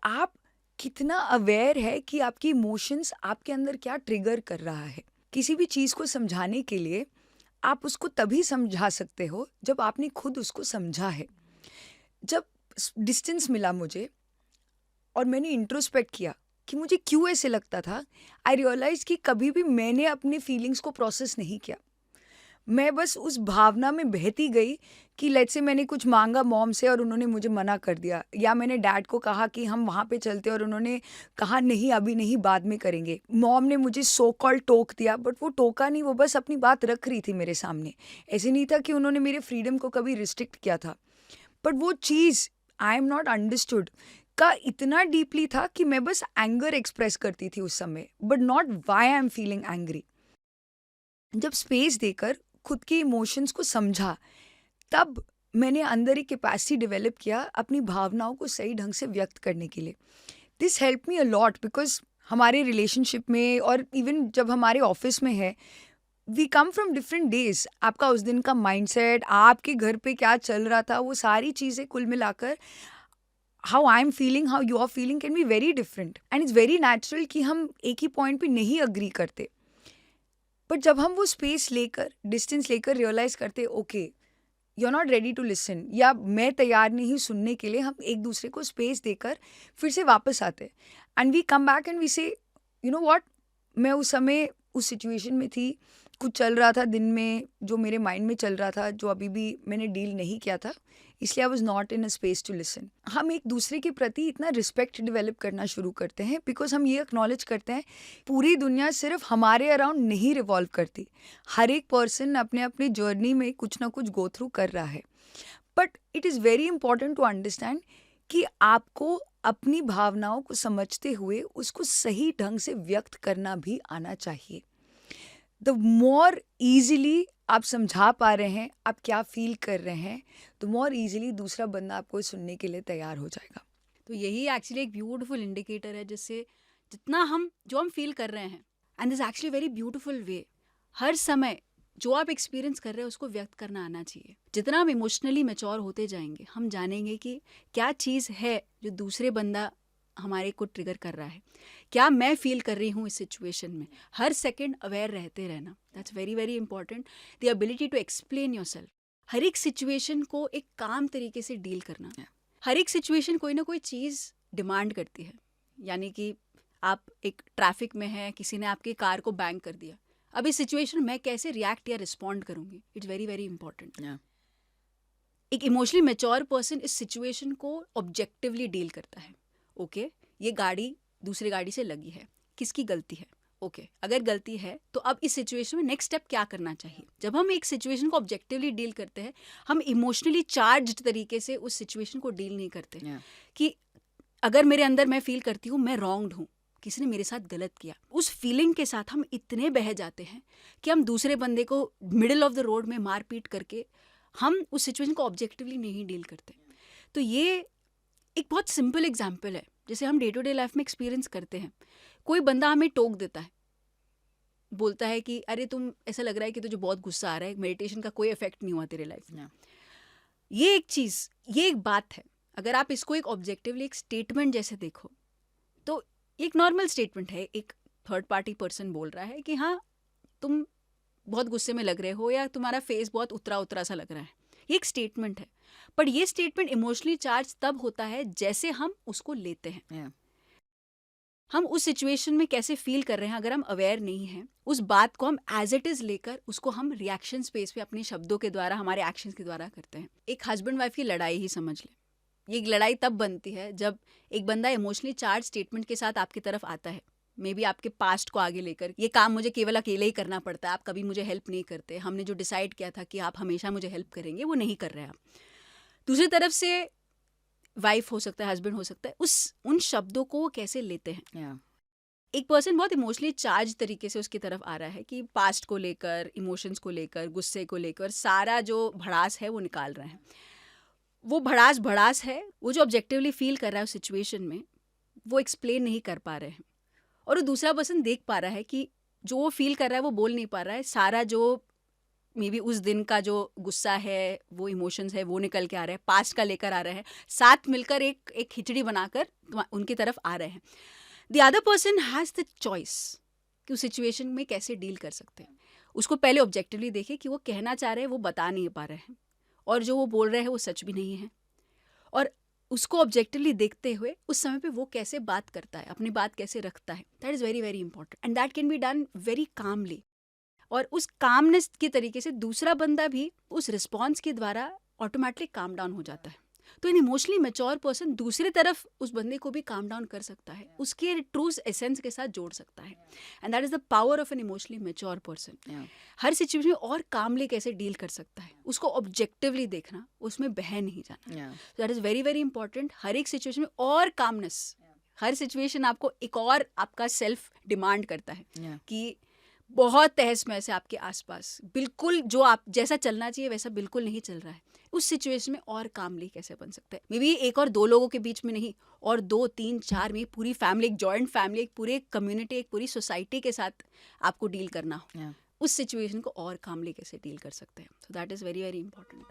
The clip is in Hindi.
आप कितना अवेयर है कि आपकी इमोशंस आपके अंदर क्या ट्रिगर कर रहा है। किसी भी चीज़ को समझाने के लिए आप उसको तभी समझा सकते हो जब आपने खुद उसको समझा है। जब डिस्टेंस मिला मुझे और मैंने इंट्रोस्पेक्ट किया कि मुझे क्यों ऐसे लगता था, आई रियलाइज कि कभी भी मैंने अपने फीलिंग्स को प्रोसेस नहीं किया। मैं बस उस भावना में बहती गई कि लेट्स से मैंने कुछ माँगा मॉम से और उन्होंने मुझे मना कर दिया, या मैंने डैड को कहा कि हम वहाँ पे चलते और उन्होंने कहा नहीं अभी नहीं बाद में करेंगे। मॉम ने मुझे सो कॉल्ड टोक दिया, बट वो टोका नहीं, वो बस अपनी बात रख रही थी मेरे सामने। ऐसे नहीं था कि उन्होंने मेरे फ्रीडम को कभी रिस्ट्रिक्ट किया था। बट वो चीज़ आई एम नॉट अंडरस्टूड का इतना डीपली था कि मैं बस एंगर एक्सप्रेस करती थी उस समय, but not why I am feeling angry. जब स्पेस देकर खुद के इमोशंस को समझा, तब मैंने अंदर एक कैपेसिटी डेवलप किया अपनी भावनाओं को सही ढंग से व्यक्त करने के लिए। This help me a lot because हमारे रिलेशनशिप में और इवन जब हमारे ऑफिस में है, we come from different days. आपका उस दिन का माइंडसेट, आपके घर पे क्या चल रहा था, वो सारी चीज़ें कुल मिलाकर how I am feeling, how you are feeling can be very different, and it's very natural कि हम एक ही पॉइंट पे नहीं अग्री करते। बट जब हम वो स्पेस लेकर, डिस्टेंस लेकर रियलाइज करते okay you are not ready to listen, या मैं तैयार नहीं हूँ सुनने के लिए, हम एक दूसरे को स्पेस देकर फिर से वापस आते and we come back and we say you know what, मैं उस समय उस सिचुएशन में थी, कुछ चल रहा था दिन में जो मेरे माइंड में चल रहा था, जो अभी भी मैंने डील नहीं किया था, इसलिए I was not in a space to listen. हम एक दूसरे के प्रति इतना रिस्पेक्ट डेवलप करना शुरू करते हैं बिकॉज हम ये एक्नॉलेज करते हैं पूरी दुनिया सिर्फ हमारे अराउंड नहीं रिवॉल्व करती। हर एक पर्सन अपने अपने जर्नी में कुछ ना कुछ गो थ्रू कर रहा है। But it is very important to understand कि आपको अपनी भावनाओं को समझते हुए उसको सही ढंग से व्यक्त करना भी आना चाहिए। द मोर ईजिली आप समझा पा रहे हैं आप क्या फील कर रहे हैं, तो मोर ईजिली दूसरा बंदा आपको सुनने के लिए तैयार हो जाएगा। तो यही एक्चुअली एक ब्यूटीफुल इंडिकेटर है, जिससे जितना हम जो हम फील कर रहे हैं, and this actually very beautiful way, हर समय जो आप एक्सपीरियंस कर रहे हैं उसको व्यक्त करना आना चाहिए। जितना हम इमोशनली मैच्योर होते जाएंगे, हम जानेंगे कि क्या चीज़ है जो दूसरे बंदा हमारे को ट्रिगर कर रहा है, क्या मैं फील कर रही हूँ इस सिचुएशन में। हर सेकेंड अवेयर रहते रहना, that's very very important. The ability to explain yourself, हर एक सिचुएशन को एक काम तरीके से डील करना। हर एक सिचुएशन कोई ना कोई चीज़ डिमांड करती है। यानी कि आप एक ट्रैफिक में हैं, किसी ने आपकी कार को बैंग कर दिया, अब इस सिचुएशन में कैसे रिएक्ट या रिस्पॉन्ड करूंगी, इट्स वेरी वेरी इंपॉर्टेंट। एक इमोशनली मैच्योर पर्सन इस सिचुएशन को ऑब्जेक्टिवली डील करता है। ओके, ये गाड़ी दूसरी गाड़ी से लगी है, किसकी गलती है? ओके, अगर गलती है तो अब इस सिचुएशन में नेक्स्ट स्टेप क्या करना चाहिए? जब हम एक सिचुएशन को ऑब्जेक्टिवली डील करते हैं, हम इमोशनली चार्ज्ड तरीके से उस सिचुएशन को डील नहीं करते। कि अगर मेरे अंदर मैं फील करती हूँ मैं रॉन्ग्ड हूँ, किसी ने मेरे साथ गलत किया, उस फीलिंग के साथ हम इतने बह जाते हैं कि हम दूसरे बंदे को मिडिल ऑफ द रोड में मार पीट करके हम उस सिचुएशन को ऑब्जेक्टिवली नहीं डील करते। तो ये एक बहुत सिंपल एग्जाम्पल है, जैसे हम डे टू डे लाइफ में एक्सपीरियंस करते हैं। कोई बंदा हमें टोक देता है, बोलता है कि अरे तुम, ऐसा लग रहा है कि तुझे बहुत गुस्सा आ रहा है, मेडिटेशन का कोई इफेक्ट नहीं हुआ तेरे लाइफ में। ये एक चीज़, ये एक बात है। अगर आप इसको एक ऑब्जेक्टिवली एक स्टेटमेंट जैसे देखो, तो एक नॉर्मल स्टेटमेंट है, एक थर्ड पार्टी पर्सन बोल रहा है कि हाँ तुम बहुत गुस्से में लग रहे हो, या तुम्हारा फेस बहुत उतरा उतरा सा लग रहा है। ये एक स्टेटमेंट है, पर ये स्टेटमेंट इमोशनली चार्ज तब होता है जैसे हम उसको लेते हैं। हम उस सिचुएशन में कैसे फील कर रहे हैं, अगर हम अवेयर नहीं हैं, उस बात को हम एज इट इज लेकर उसको हम रिएक्शन स्पेस पे अपने शब्दों के द्वारा, हमारे एक्शंस के द्वारा करते हैं। एक हस्बैंड वाइफ की लड़ाई ही समझ ले, ये लड़ाई तब बनती है जब एक बंदा इमोशनली चार्ज स्टेटमेंट के साथ आपकी तरफ आता है, मे बी आपके पास्ट को आगे लेकर, ये काम मुझे केवल अकेले ही करना पड़ता है, आप कभी मुझे हेल्प नहीं करते, हमने जो डिसाइड किया था कि आप हमेशा मुझे हेल्प करेंगे वो नहीं कर रहे हैं आप। दूसरी तरफ से वाइफ हो सकता है, हस्बैंड हो सकता है, उन शब्दों को कैसे लेते हैं। एक पर्सन बहुत इमोशनली चार्ज तरीके से उसकी तरफ आ रहा है कि पास्ट को लेकर, इमोशंस को लेकर, गुस्से को लेकर सारा जो भड़ास है वो निकाल रहा है। वो भड़ास है, वो जो ऑब्जेक्टिवली फील कर रहा है उस सिचुएशन में, वो एक्सप्लेन नहीं कर पा रहे हैं, और वो दूसरा पर्सन देख पा रहा है कि जो वो फील कर रहा है वो बोल नहीं पा रहा है, सारा जो मे बी उस दिन का जो गुस्सा है, वो इमोशंस है, वो निकल के आ रहा है, पास्ट का लेकर आ रहा है, साथ मिलकर एक खिचड़ी बनाकर उनकी तरफ आ रहे हैं. The other person has the choice कि उस सिचुएशन में कैसे डील कर सकते हैं. उसको पहले ऑब्जेक्टिवली देखे कि वो कहना चाह रहे हैं, वो बता नहीं पा रहे हैं, और जो वो बोल रहे हैं वो सच भी नहीं है. और उसको ऑब्जेक्टिवली देखते हुए उस समय पे वो कैसे बात करता है, अपनी बात कैसे रखता है, that is very very important, and that can be done very calmly. और उस कामनेस के तरीके से दूसरा बंदा भी उस रिस्पॉन्स के द्वारा ऑटोमेटिकली काम डाउन हो जाता है. तो इन इमोशनली मैच्योर पर्सन दूसरी तरफ उस बंदे को भी काम डाउन कर सकता है, उसके ट्रू एसेंस के साथ जोड़ सकता है. And that is the power of an emotionally mature person. हर सिचुएशन में और कामली कैसे डील कर सकता है, उसको ऑब्जेक्टिवली देखना, उसमें बह नहीं जाना. That is very very important. हर एक सिचुएशन में और कामनेस, हर सिचुएशन आपको एक और आपका सेल्फ डिमांड करता है कि बहुत तहस महस है आपके आसपास, बिल्कुल जो आप जैसा चलना चाहिए वैसा बिल्कुल नहीं चल रहा है. उस सिचुएशन में और कामली कैसे बन सकता है. मे बी एक और दो लोगों के बीच में नहीं, और 2, 3, 4 में पूरी फैमिली, एक जॉइंट फैमिली, एक पूरे कम्युनिटी, एक पूरी सोसाइटी के साथ आपको डील करना हो. उस सिचुएशन को और कामली कैसे डील कर सकते हैं. So that is very very important.